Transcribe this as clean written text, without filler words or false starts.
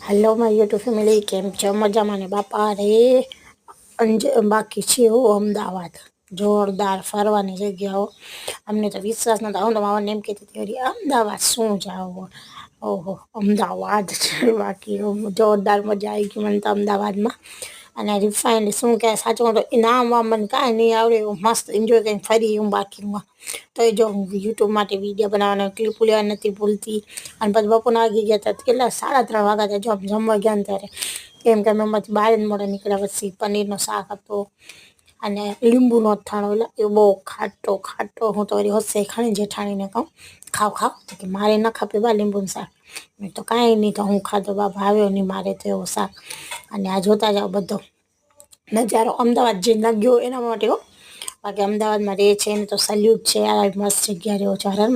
hello my YouTube family केम छो मजामा ने बापा रे बाकी छे अमदावाद जोरदार फरवानी जग्याओ अमने तो विश्वास नतो आवतो मामाने एम कहेती हती अरे अमदावाद शुं जाओ ओहो अमदावाद छे बाकी जोरदार मजा आई गई मने तो अमदावाद में अने रिफाइंड शुं के साचो तो नाम वाम मने कांई नहीं आवडे मस्त एन्जॉय करीने फरी हूँ बाकी तो जो यूट्यूब माटे विडियो बनाववाना क्लिप लेवा नथी भूलती अने पछी बपोરના वागी गया था કેટલા 3:30 वाग्या था जो जमवा गया त्यारे केम के मैं बहार मोड़े निकळ्या पछी पनीरनो शाक हतो अने લીંબુનો અથાણો એટલે એ બહુ ખાટો ખાટો હું તો વળી હોશે ખાણી જેઠાણીને કહું ખાવ ખાવ તો કે મારે ન ખપે બા લીંબુનું શાક મેં તો કાંઈ નહીં તો હું ખાધો બા ભાવ્યો નહીં મારે તો એવો શાક અને આ જોતા જાઓ બધો નજારો અમદાવાદ જે ન ગયો એના માટે હો બાકી અમદાવાદમાં રહે છે એને તો સલ્યુટ છે આ મસ્ત જગ્યા રહ્યો છે હર